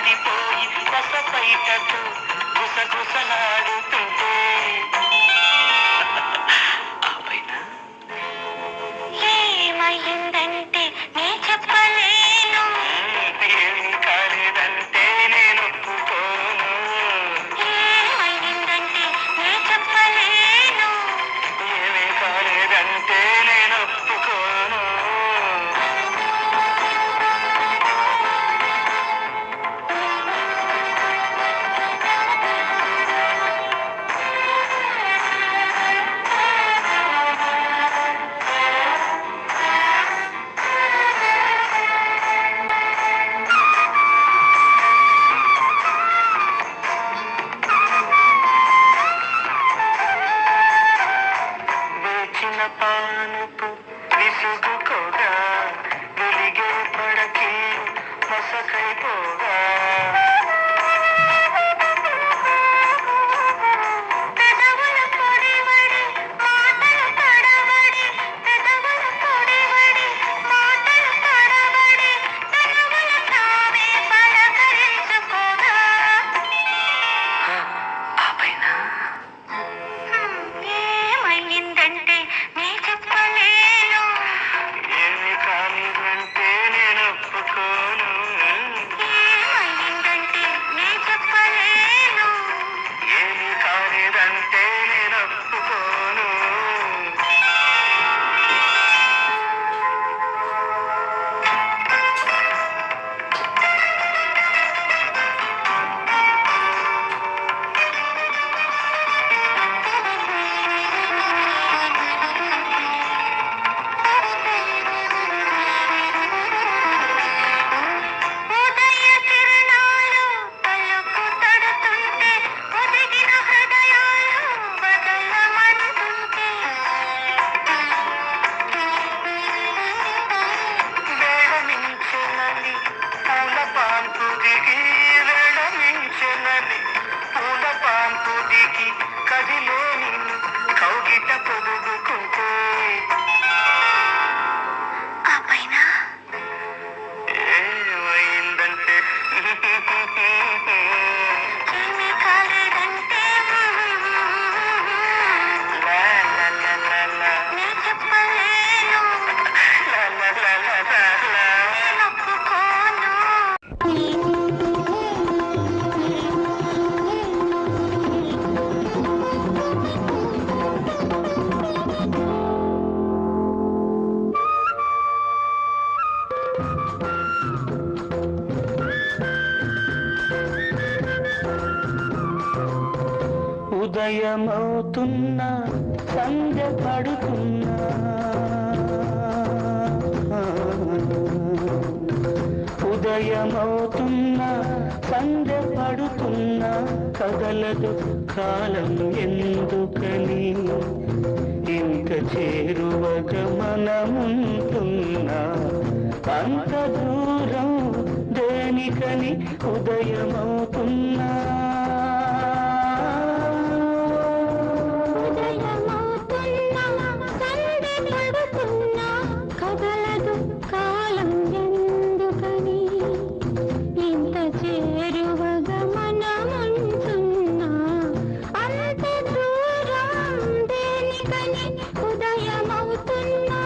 జారిపోయి కొసపైటకు గుసగుసలాడుతుంటే ఆ పైన ఏమైందంటే నే చెప్పలేను, ఏమి కాలేదంటే నేను ఒప్పుకోను, ఏమైందంటే నే చెప్పలేను. ఏమి కాలేదంటే నేను ఒప్పుకోను. వేచిన పానుపు విసుగుకోగా వెలిగే పడకి మసకైపోగా పెదవుల పొడివడి మాటలు తడబడి, పెదవుల పొడివడి మాటలు తడబడి, పెదవుల తావే పలకరించుకోగా. ఆ పైన ఏమైందంటే నే చెప్పలేను, ఏమి కాలేదంటే నేను ఒప్పుకోను, ఏమైందంటే నే చెప్పలేను. ఏమి కాలేదంటే నేను ఒప్పుకోను. ఉదయ కిరణాలు తలుపు తడుతుంటే, ఒదిగిన హృదయాలు బదలమంటుంటే, వేడమించెనని పూల పాన్పు దిగి వేడమించెనని పూల పాన్పు దిగి కదిలో నిన్ను కౌగిట పొదుగుకుంటే ఆ పైన ఏమైందంటే ఏమీ కాలేదంటే లా లా లా లా లా నే చెప్పలేను, లా లా లా లా లా లా. ఒప్పుకోను. ఉదయమవుతున్నా సంధ్య పడుతున్నా ఉదయమవుతున్నా సంధ్య పడుతున్నా కదలదు కాలం ఎందుకని ఇంత చేరువగా మనముంటున్నా అంత దూరం దేనికని ఉదయమవుతున్నా ఉదయమవుతున్నా సంధ్య పడుతున్నా కదలదు కాలం ఎందుకని ఇంత చేరువగా మనముంటున్నా అంత దూరం దేనికని ఉదయమవుతున్నా.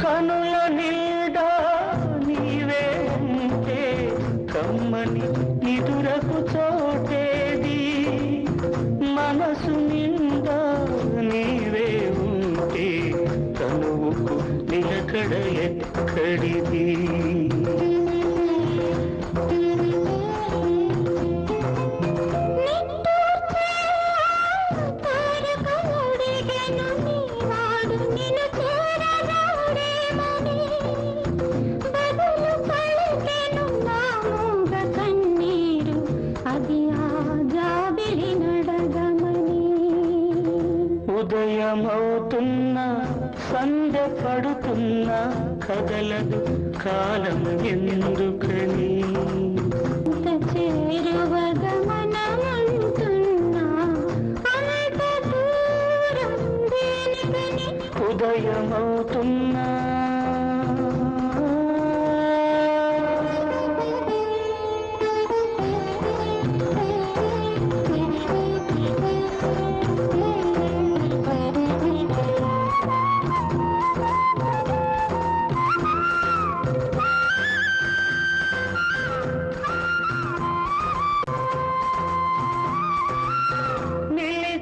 కనుల నిండా నీవే ఉంటే కమ్మని నిదురకు చోటేది మనసు నిండా నీవే ఉంటే తనువుకు నిలకడ ఎక్కడిది ఉదయమవుతున్నా సంధ్య పడుతున్నా కదలదు కాలం ఎందుకని చేరువగా మనమంటున్నా అంత దూరం దేనికని ఉదయమవుతున్నా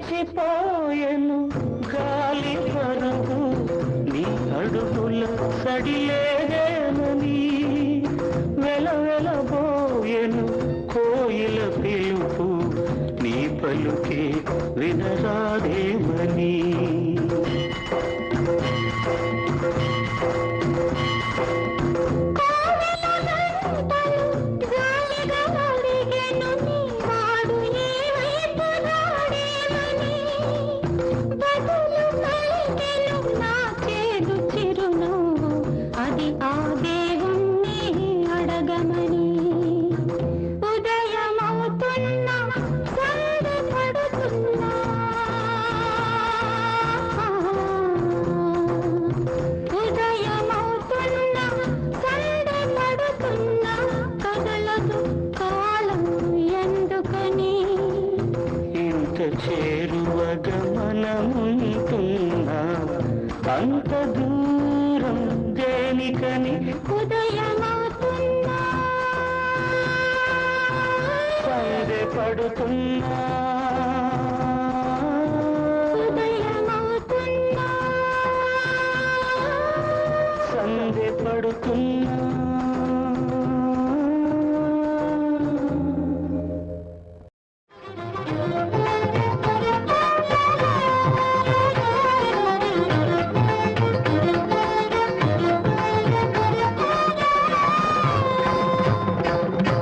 నిలిచిపోయెను గాలి పరుగు నీ అడుగుల సడిలేదేమని వెలవెలబోయెను కోయిల పిలుపు నీ పలుకే వినరాదేమని చేరువగా మనముంటున్నా అంత దూరం దేనికని ఉదయమవుతున్నా సంధ్య పడుతున్నా ఉదయమవుతున్నా సంధ్య పడుతున్నా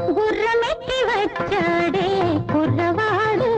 గుర్రమెక్కి వచ్చాడే కుర్రవాడు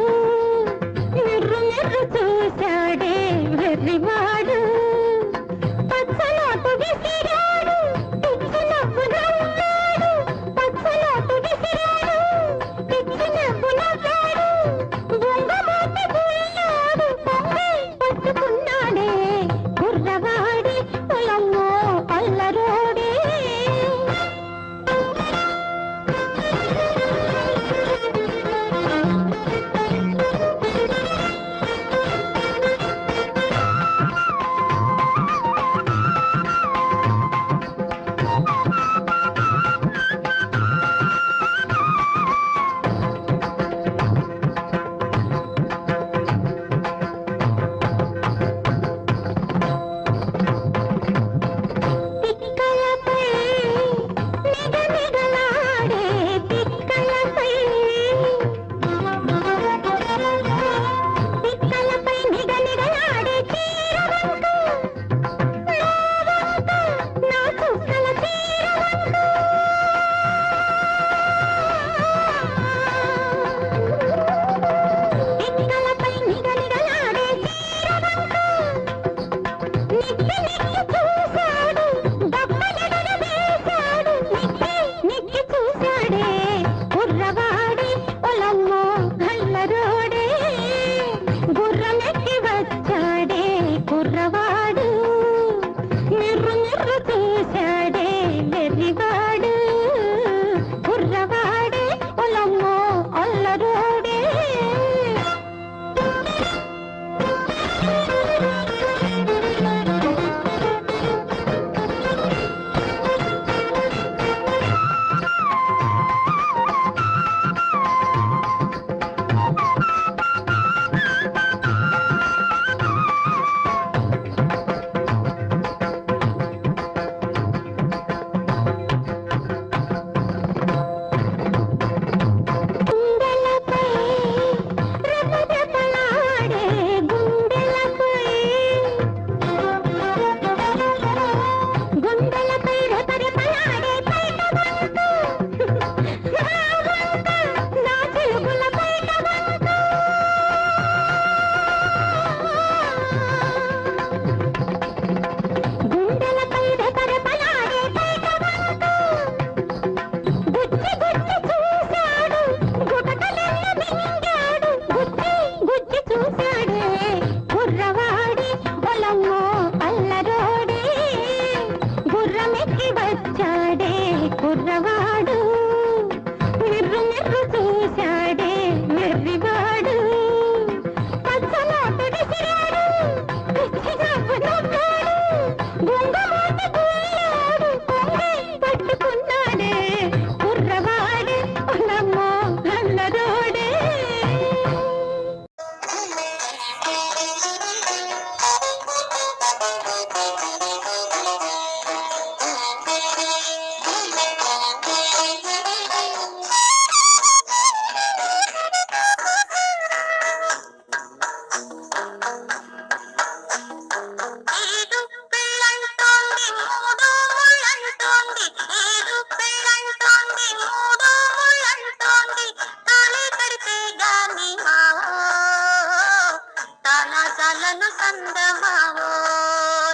తలతలను సందమావో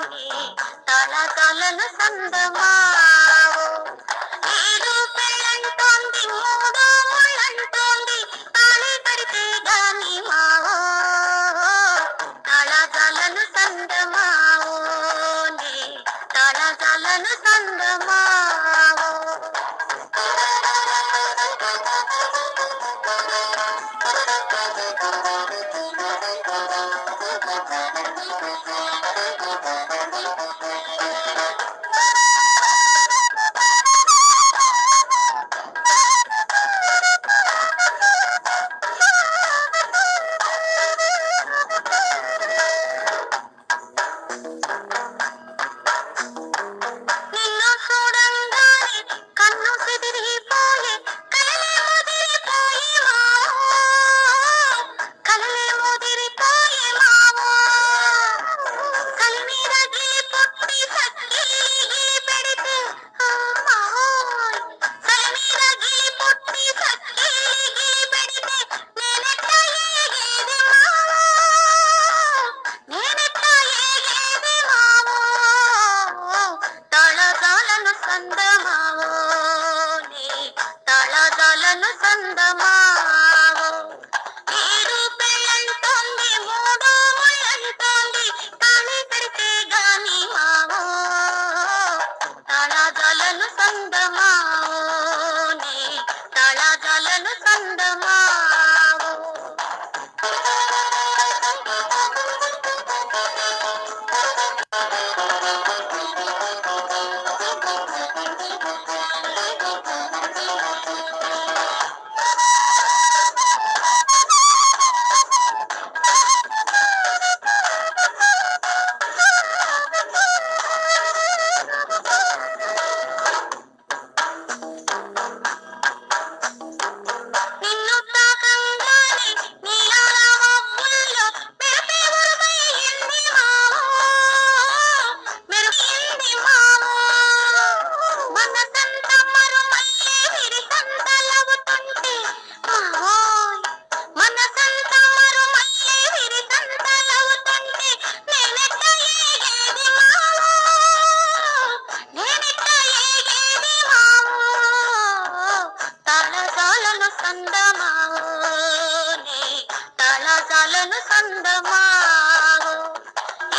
నీ తలతలను సందమావో ఏడు పెళ్ళంటోంది మూడు ముళ్ళంటోంది తాళి కడితే గాని మావో తలతలను సందమావో నీ తలతలను సందమావో నిన్ను చూడంగానే కన్ను చెదిరిపోయే కలలే ముదిరిపోయే మావో కలలే ముదిరిపోయే మావో కలిమీద గిలి పుట్టి సక్కిలి పెడితే మావోయ్ కలిమీద గిలి పుట్టి సక్కిలి పెడితే నేనెట్ట ఏగేది మావో నేనెట్ట ఏగేది మావో తళతలను సందమావో నీ తళతలను సందమావో ఏడు పెళ్ళంటోంది మూడు ముళ్ళంటోంది తాళి కడితే గాని మావో తళతలను సందమావో నీ తళతలను సందమావో నిన్ను తాకంగానే నీలాల మబ్బుల్లో మెరుపే ఉరుమయ్యింది మావో మెరుపయ్యింది మావో మనసంత మరుమల్లే విరిసంతలవుతుంటే మావోయ్ మనసంత మరుమల్లే విరిసంతలవుతుంటే నేనెట్ట ఏగేది మావో నేనెట్ట ఏగేది మావో తళతలను సందమావో నీ తళతలను సందమావో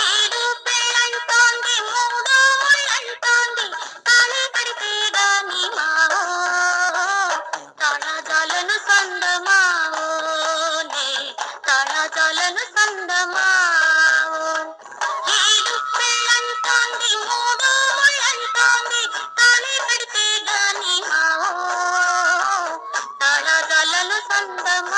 ఏడు పెళ్ళంటోంది మూడు ముళ్ళంటోంది తాళి కడితే గాని మావో తళతలను సందమావో నీ తళతలను సందమావో ఏడు పెళ్ళంటోంది మూడు ముళ్ళంటోంది తాళి కడితే గాని మావో తళతలను సందమావో